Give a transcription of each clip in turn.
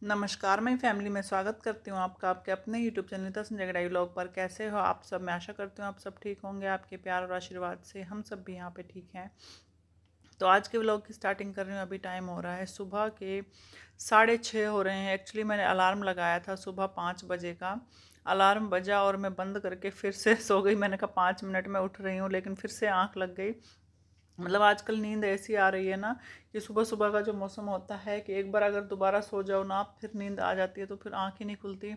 नमस्कार, मैं फैमिली में स्वागत करती हूँ आपका आपके अपने YouTube channel Neeta Sanjay Gadai vlog पर। कैसे हो आप सब? मैं आशा करती हूँ आप सब ठीक होंगे। आपके प्यार और आशीर्वाद से हम सब भी यहाँ पे ठीक हैं। तो आज के व्लॉग की स्टार्टिंग कर रही हूँ। अभी टाइम हो रहा है सुबह के 6:30 हो रहे हैं। एक्चुअली मैंने अलार्म लगाया था सुबह 5 बजे का। अलार्म बजा और मैं बंद करके फिर से सो गई। मैंने कहा 5 मिनट में उठ रही हूँ, लेकिन फिर से आँख लग गई। मतलब आजकल नींद ऐसी आ रही है ना कि सुबह सुबह का जो मौसम होता है कि एक बार अगर दोबारा सो जाओ ना फिर नींद आ जाती है, तो फिर आँख ही नहीं खुलती।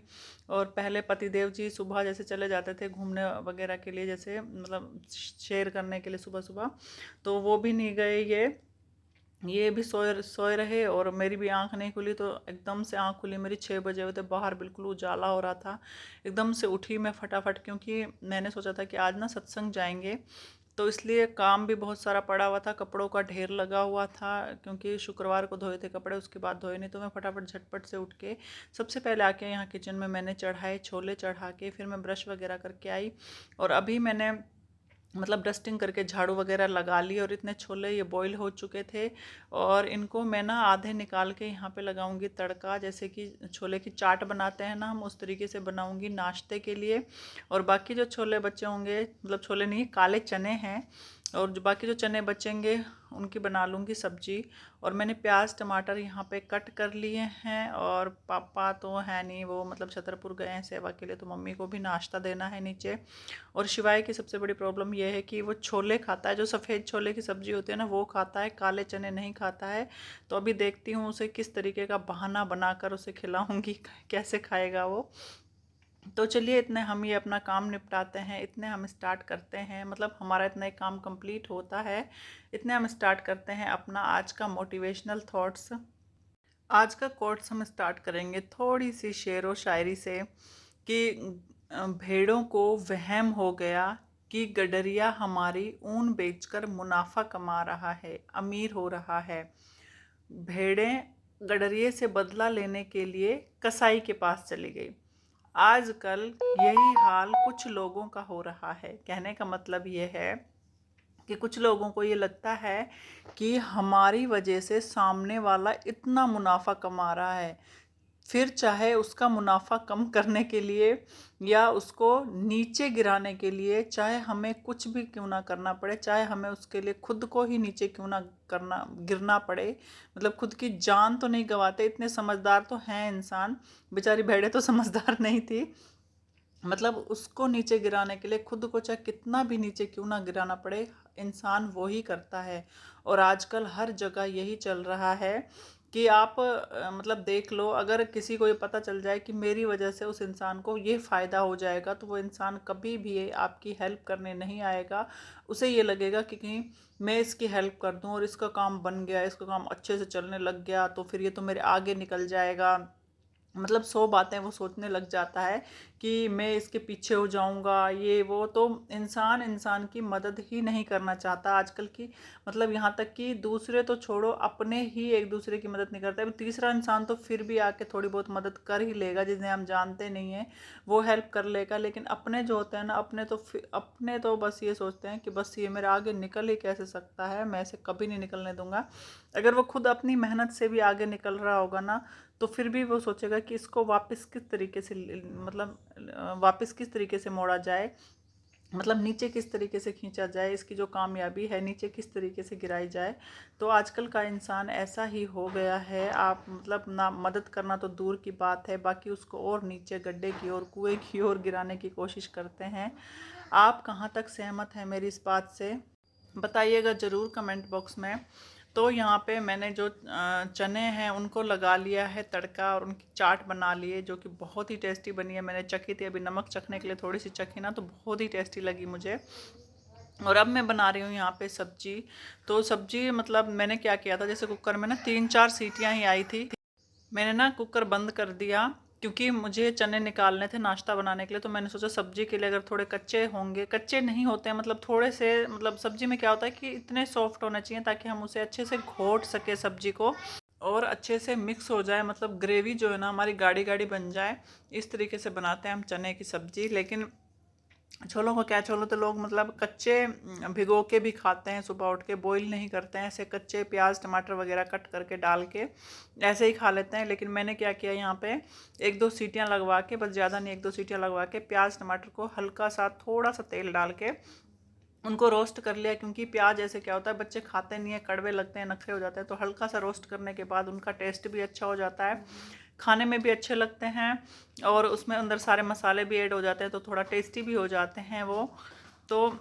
और पहले पतिदेव जी सुबह जैसे चले जाते थे घूमने वगैरह के लिए, जैसे मतलब शेयर करने के लिए सुबह सुबह, तो वो भी नहीं गए। ये भी सोए सोए रहे और मेरी भी आंख नहीं खुली। तो एकदम से आंख खुली मेरी 6 बजे हुए थे। बाहर बिल्कुल उजाला हो रहा था। एकदम से उठी मैं फटाफट, क्योंकि मैंने सोचा था कि आज ना सत्संग जाएंगे, तो इसलिए काम भी बहुत सारा पड़ा हुआ था, कपड़ों का ढेर लगा हुआ था, क्योंकि शुक्रवार को धोए थे कपड़े, उसके बाद धोए नहीं। तो मैं फटाफट झटपट से उठ के सबसे पहले आके यहाँ किचन में मैंने चढ़ाए छोले। चढ़ा के फिर मैं ब्रश वगैरह करके आई, और अभी मैंने मतलब डस्टिंग करके झाड़ू वगैरह लगा ली। और इतने छोले ये बॉईल हो चुके थे, और इनको मैं ना आधे निकाल के यहाँ पे लगाऊंगी तड़का, जैसे कि छोले की चाट बनाते हैं ना हम, उस तरीके से बनाऊंगी नाश्ते के लिए। और बाकी जो छोले बचे होंगे, मतलब छोले नहीं, काले चने हैं, और जो बाकी जो चने बचेंगे उनकी बना लूँगी सब्जी। और मैंने प्याज टमाटर यहाँ पे कट कर लिए हैं। और पापा तो है नहीं, वो मतलब छतरपुर गए हैं सेवा के लिए, तो मम्मी को भी नाश्ता देना है नीचे। और शिवाय की सबसे बड़ी प्रॉब्लम यह है कि वो छोले खाता है, जो सफ़ेद छोले की सब्ज़ी होती है ना वो खाता है, काले चने नहीं खाता है। तो अभी देखती हूँ उसे किस तरीके का बहाना बनाकर उसे खिलाऊंगी, कैसे खाएगा वो। तो चलिए, इतने हम ये अपना काम निपटाते हैं, इतने हम स्टार्ट करते हैं, मतलब हमारा इतना एक काम कंप्लीट होता है, इतने हम स्टार्ट करते हैं अपना आज का मोटिवेशनल थॉट्स। आज का कोट्स हम स्टार्ट करेंगे थोड़ी सी शेरो शायरी से कि भेड़ों को वहम हो गया कि गडरिया हमारी ऊन बेचकर मुनाफा कमा रहा है, अमीर हो रहा है। भेड़ें गडरिये से बदला लेने के लिए कसाई के पास चली गई। आजकल यही हाल कुछ लोगों का हो रहा है। कहने का मतलब ये है कि कुछ लोगों को ये लगता है कि हमारी वजह से सामने वाला इतना मुनाफा कमा रहा है, फिर चाहे उसका मुनाफा कम करने के लिए या उसको नीचे गिराने के लिए, चाहे हमें कुछ भी क्यों ना करना पड़े, चाहे हमें उसके लिए खुद को ही नीचे क्यों ना करना गिरना पड़े, मतलब खुद की जान तो नहीं गंवाते। इतने समझदार तो हैं इंसान, बेचारी भेड़े तो समझदार नहीं थी। मतलब उसको नीचे गिराने के लिए खुद को चाहे कितना भी नीचे क्यों ना गिराना पड़े, इंसान वो ही करता है। और आजकल हर जगह यही चल रहा है कि आप मतलब देख लो, अगर किसी को ये पता चल जाए कि मेरी वजह से उस इंसान को ये फ़ायदा हो जाएगा, तो वो इंसान कभी भी आपकी हेल्प करने नहीं आएगा। उसे ये लगेगा कि कहीं मैं इसकी हेल्प कर दूं और इसका काम बन गया, इसका काम अच्छे से चलने लग गया, तो फिर ये तो मेरे आगे निकल जाएगा। मतलब 100 बातें वो सोचने लग जाता है कि मैं इसके पीछे हो जाऊंगा, ये वो। तो इंसान इंसान की मदद ही नहीं करना चाहता आजकल की। मतलब यहाँ तक कि दूसरे तो छोड़ो, अपने ही एक दूसरे की मदद नहीं करता है। तीसरा इंसान तो फिर भी आके थोड़ी बहुत मदद कर ही लेगा, जिन्हें हम जानते नहीं हैं वो हेल्प कर लेगा। लेकिन अपने जो होते हैं ना, अपने तो बस ये सोचते हैं कि बस ये मेरे आगे निकल ही कैसे सकता है, मैं इसे कभी नहीं निकलने दूंगा। अगर वो खुद अपनी मेहनत से भी आगे निकल रहा होगा ना, तो फिर भी वो सोचेगा कि इसको वापस किस तरीके से मतलब वापस किस तरीके से मोड़ा जाए, मतलब नीचे किस तरीके से खींचा जाए, इसकी जो कामयाबी है नीचे किस तरीके से गिराई जाए। तो आजकल का इंसान ऐसा ही हो गया है। आप मतलब ना मदद करना तो दूर की बात है, बाकी उसको और नीचे गड्ढे की ओर, कुएं की ओर गिराने की कोशिश करते हैं। आप कहाँ तक सहमत हैं मेरी इस बात से? बताइएगा ज़रूर कमेंट बॉक्स में। तो यहाँ पे मैंने जो चने हैं उनको लगा लिया है तड़का, और उनकी चाट बना ली है, जो कि बहुत ही टेस्टी बनी है। मैंने चखी थी अभी, नमक चखने के लिए थोड़ी सी चखी ना, तो बहुत ही टेस्टी लगी मुझे। और अब मैं बना रही हूँ यहाँ पे सब्जी। तो सब्जी मतलब मैंने क्या किया था, जैसे कुकर में ना 3-4 सीटियाँ ही आई थी, मैंने ना कुकर बंद कर दिया, क्योंकि मुझे चने निकालने थे नाश्ता बनाने के लिए। तो मैंने सोचा सब्जी के लिए अगर थोड़े कच्चे होंगे, कच्चे नहीं होते हैं, मतलब थोड़े से, मतलब सब्जी में क्या होता है कि इतने सॉफ्ट होने चाहिए ताकि हम उसे अच्छे से घोट सके सब्जी को, और अच्छे से मिक्स हो जाए, मतलब ग्रेवी जो है ना हमारी गाढ़ी गाढ़ी बन जाए। इस तरीके से बनाते हैं हम चने की सब्जी। लेकिन छोलों को क्या, छोलों तो लोग मतलब कच्चे भिगो के भी खाते हैं, सुबह उठ के बॉईल नहीं करते हैं, ऐसे कच्चे प्याज टमाटर वगैरह कट करके डाल के ऐसे ही खा लेते हैं। लेकिन मैंने क्या किया, यहाँ पे एक दो सीटियाँ लगवा के, बस ज़्यादा नहीं, एक दो सीटियाँ लगवा के प्याज टमाटर को हल्का सा थोड़ा सा तेल डाल के उनको रोस्ट कर लिया। क्योंकि प्याज ऐसे क्या होता है, बच्चे खाते नहीं है, कड़वे लगते हैं, नखरे हो जाते हैं, तो हल्का सा रोस्ट करने के बाद उनका टेस्ट भी अच्छा हो जाता है, खाने में भी अच्छे लगते हैं, और उसमें अंदर सारे मसाले भी ऐड हो जाते हैं, तो थोड़ा टेस्टी भी हो जाते हैं वो। तो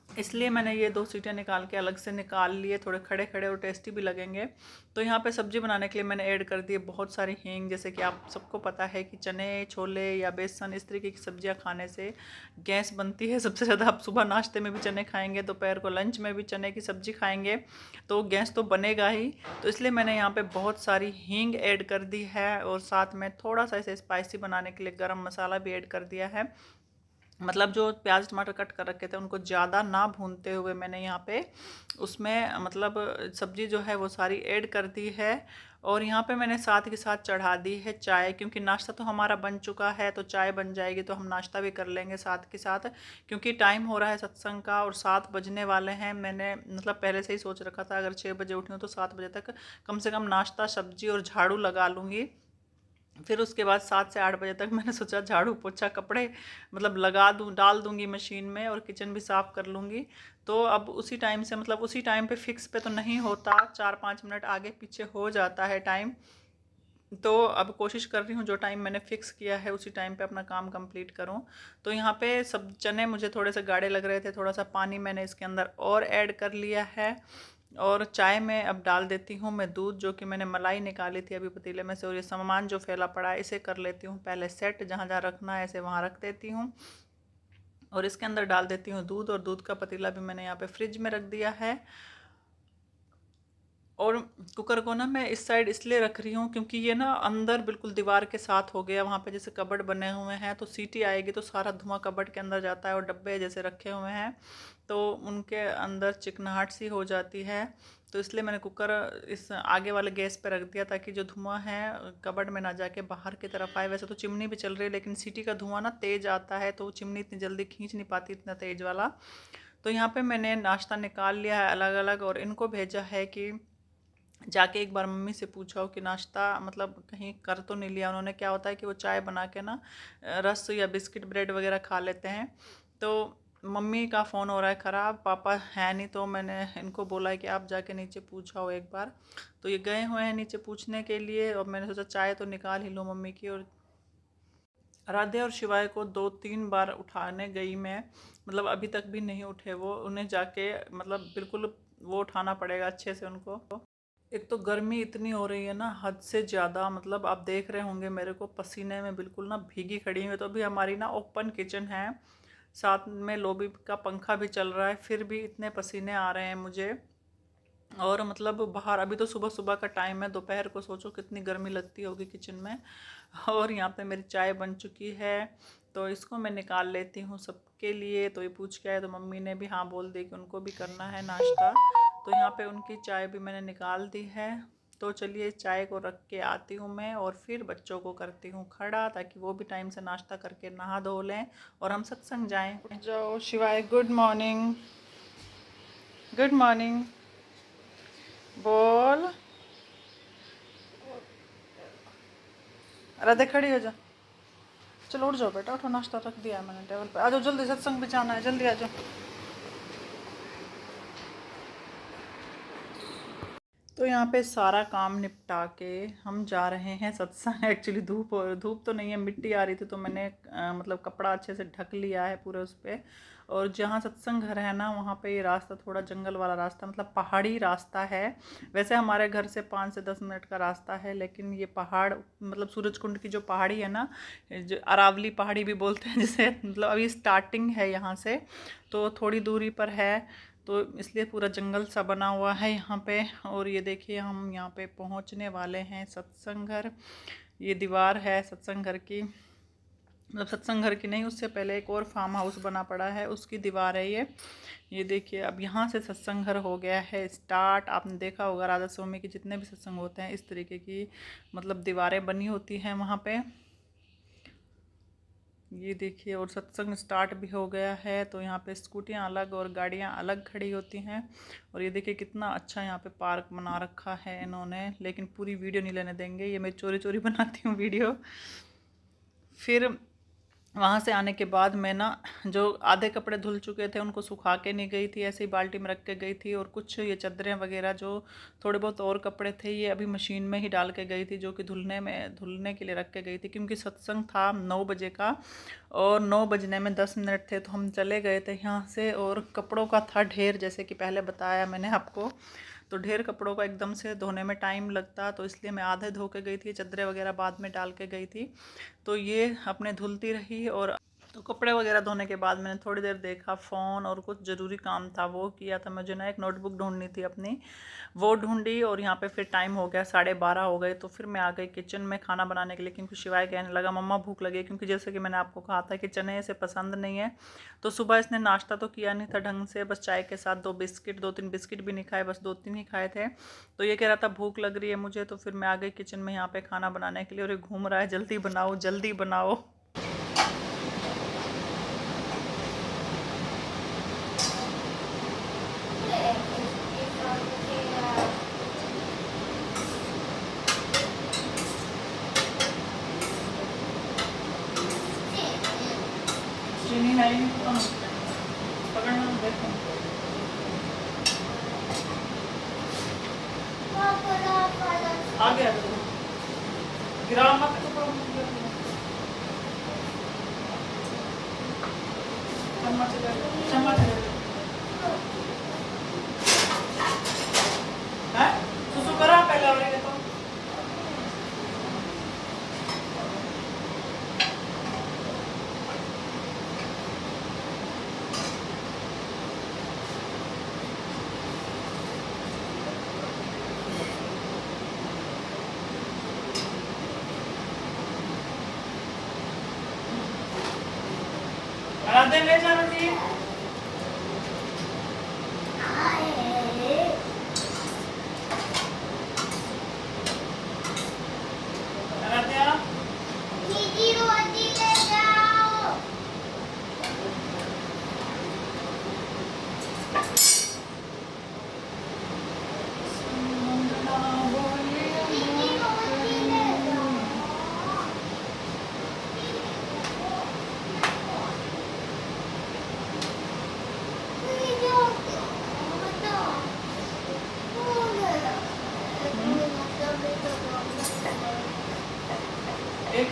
इसलिए मैंने ये दो सीटें निकाल के अलग से निकाल लिए, थोड़े खड़े खड़े और टेस्टी भी लगेंगे। तो यहाँ पे सब्जी बनाने के लिए मैंने ऐड कर दिए बहुत सारी हींग। जैसे कि आप सबको पता है कि चने छोले या बेसन इस तरीके की सब्जियाँ खाने से गैस बनती है सबसे ज़्यादा। आप सुबह नाश्ते में भी चने खाएंगे, दोपहर को लंच में भी चने की सब्जी खाएंगे, तो गैस तो बनेगा ही। तो इसलिए मैंने यहाँ पे बहुत सारी हींग ऐड कर दी है, और साथ में थोड़ा सा इसे स्पाइसी बनाने के लिए गरम मसाला भी ऐड कर दिया है। मतलब जो प्याज टमाटर कट कर रखे थे उनको ज़्यादा ना भूनते हुए मैंने यहाँ पे उसमें मतलब सब्जी जो है वो सारी ऐड कर दी है। और यहाँ पे मैंने साथ के साथ चढ़ा दी है चाय, क्योंकि नाश्ता तो हमारा बन चुका है, तो चाय बन जाएगी तो हम नाश्ता भी कर लेंगे साथ के साथ। क्योंकि टाइम हो रहा है सत्संग का और 7 बजने वाले हैं। मैंने मतलब पहले से ही सोच रखा था अगर 6 बजे उठी हूँ तो 7 बजे तक कम से कम नाश्ता सब्जी और झाड़ू लगा लूँगी। फिर उसके बाद 7 से 8 बजे तक मैंने सोचा झाड़ू पोछा कपड़े मतलब लगा दूँ, डाल दूँगी मशीन में, और किचन भी साफ़ कर लूँगी। तो अब उसी टाइम से मतलब उसी टाइम पे फिक्स पे तो नहीं होता, 4-5 मिनट आगे पीछे हो जाता है टाइम। तो अब कोशिश कर रही हूँ जो टाइम मैंने फ़िक्स किया है उसी टाइम पे अपना काम कंप्लीट करूँ। तो यहाँ पे सब चने मुझे थोड़े से गाढ़े लग रहे थे, थोड़ा सा पानी मैंने इसके अंदर और ऐड कर लिया है। और चाय में अब डाल देती हूँ मैं दूध, जो कि मैंने मलाई निकाली थी अभी पतीले में से, और ये सामान जो फैला पड़ा है इसे कर लेती हूँ पहले सेट, जहाँ जहाँ रखना है ऐसे वहाँ रख देती हूँ। और इसके अंदर डाल देती हूँ दूध, और दूध का पतीला भी मैंने यहाँ पे फ्रिज में रख दिया है। और कुकर को ना मैं इस साइड इसलिए रख रही हूँ क्योंकि ये ना अंदर बिल्कुल दीवार के साथ हो गया, वहाँ पे जैसे कबर्ड बने हुए हैं, तो सीटी आएगी तो सारा धुआं कबर्ड के अंदर जाता है, और डब्बे जैसे रखे हुए हैं तो उनके अंदर चिकनाहट सी हो जाती है। तो इसलिए मैंने कुकर इस आगे वाले गैस पे रख दिया ताकि जो धुआं है कबर्ड में ना जाके बाहर की तरफ आए। वैसे तो चिमनी भी चल रही है लेकिन सीटी का धुआं ना तेज़ आता है, तो चिमनी इतनी जल्दी खींच नहीं पाती इतना तेज़ वाला। तो यहाँ पे मैंने नाश्ता निकाल लिया है अलग अलग, और इनको भेजा है कि जाके एक बार मम्मी से पूछा हो कि नाश्ता मतलब कहीं कर तो नहीं लिया उन्होंने। क्या होता है कि वो चाय बना के ना रस या बिस्किट ब्रेड वगैरह खा लेते हैं। तो मम्मी का फ़ोन हो रहा है ख़राब, पापा है नहीं, तो मैंने इनको बोला है कि आप जाके नीचे पूछा हो एक बार। तो ये गए हुए हैं नीचे पूछने के लिए, और मैंने सोचा चाय तो निकाल ही लो मम्मी की। और आराध्या और शिवाय को 2-3 बार उठाने गई मैं, मतलब अभी तक भी नहीं उठे वो। उन्हें जाके मतलब बिल्कुल वो उठाना पड़ेगा अच्छे से उनको। एक तो गर्मी इतनी हो रही है ना हद से ज़्यादा, मतलब आप देख रहे होंगे मेरे को पसीने में बिल्कुल ना भीगी खड़ी हुई। तो अभी हमारी ना ओपन किचन है, साथ में लॉबी का पंखा भी चल रहा है, फिर भी इतने पसीने आ रहे हैं मुझे। और मतलब बाहर अभी तो सुबह सुबह का टाइम है, दोपहर को सोचो कितनी गर्मी लगती होगी किचन में। और यहाँ पे मेरी चाय बन चुकी है, तो इसको मैं निकाल लेती हूँ सबके लिए। तो ये पूछ के आए तो मम्मी ने भी हाँ बोल दी कि उनको भी करना है नाश्ता। तो यहाँ पे उनकी चाय भी मैंने निकाल दी है। तो चलिए चाय को रख के आती हूँ मैं, और फिर बच्चों को करती हूँ खड़ा ताकि वो भी टाइम से नाश्ता करके नहा धो लें और हम सत्संग जाएं। उठ जाओ शिवाय, गुड मॉर्निंग, गुड मॉर्निंग बोल। राधे खड़ी हो जा, चलो उठ जाओ बेटा, उठो, नाश्ता रख दिया है मैंने टेबल पे। आ जाओ जल्दी, सत्संग भी जाना है, जल्दी आ जाओ। तो यहाँ पे सारा काम निपटा के हम जा रहे हैं सत्संग। एक्चुअली धूप तो नहीं है, मिट्टी आ रही थी, तो मैंने मतलब कपड़ा अच्छे से ढक लिया है पूरे उस पर। और जहाँ सत्संग घर है ना वहाँ पे ये रास्ता थोड़ा जंगल वाला रास्ता, मतलब पहाड़ी रास्ता है। वैसे हमारे घर से 5 से 10 मिनट का रास्ता है, लेकिन ये पहाड़ मतलब सूरजकुंड की जो पहाड़ी है ना, जो अरावली पहाड़ी भी बोलते हैं जिसे, मतलब अभी स्टार्टिंग है यहाँ से, तो थोड़ी दूरी पर है। तो इसलिए पूरा जंगल सा बना हुआ है यहाँ पे। और ये देखिए हम यहाँ पे पहुँचने वाले हैं सत्संग घर। ये दीवार है सत्संग घर की, मतलब सत्संग घर की नहीं, उससे पहले एक और फार्म हाउस बना पड़ा है उसकी दीवार है ये देखिए। अब यहाँ से सत्संग घर हो गया है स्टार्ट। आपने देखा होगा राधा स्वामी के जितने भी सत्संग होते हैं इस तरीके की मतलब दीवारें बनी होती हैं वहाँ पे। ये देखिए, और सत्संग स्टार्ट भी हो गया है। तो यहाँ पे स्कूटियाँ अलग और गाड़ियाँ अलग खड़ी होती हैं। और ये देखिए कितना अच्छा यहाँ पे पार्क बना रखा है इन्होंने, लेकिन पूरी वीडियो नहीं लेने देंगे, ये मैं चोरी चोरी बनाती हूँ वीडियो। फिर वहाँ से आने के बाद मैं ना, जो आधे कपड़े धुल चुके थे उनको सुखा के नहीं गई थी, ऐसे ही बाल्टी में रख के गई थी। और कुछ ये चादरें वगैरह जो थोड़े बहुत और कपड़े थे, ये अभी मशीन में ही डाल के गई थी, जो कि धुलने के लिए रख के गई थी, क्योंकि सत्संग था 9 बजे का और 9 बजने में 10 मिनट थे। तो हम चले गए थे यहाँ से, और कपड़ों का था ढेर, जैसे कि पहले बताया मैंने आपको। तो ढेर कपड़ों का एकदम से धोने में टाइम लगता, तो इसलिए मैं आधे धो के गई थी, चादरें वगैरह बाद में डाल के गई थी। तो ये अपने धुलती रही। और तो कपड़े वगैरह धोने के बाद मैंने थोड़ी देर देखा फ़ोन, और कुछ ज़रूरी काम था वो किया था। मुझे ना एक नोटबुक ढूंढनी थी अपनी, वो ढूंढी। और यहाँ पे फिर टाइम हो गया, 12:30 हो गए। तो फिर मैं आ गई किचन में खाना बनाने के लिए, क्योंकि शिवाय कहने लगा मम्मा भूख लगी, क्योंकि जैसे कि मैंने आपको कहा था कि चने इसे पसंद नहीं है। तो सुबह इसने नाश्ता तो किया नहीं था ढंग से, बस चाय के साथ 2-3 बिस्किट भी नहीं खाए, बस 2-3 ही खाए थे। तो ये कह रहा था भूख लग रही है मुझे। तो फिर मैं आ गई किचन में यहाँ पे खाना बनाने के लिए, और ये घूम रहा है जल्दी बनाओ जल्दी बनाओ। चीनी है ही नहीं, तो पकड़ना देखो। आ गया तो गिरा मत, चम्मच चम्मच है। सुसु करा पहले और ये तो राधे ले जा रही है। राधे दीदी रोटी ले जाओ। एक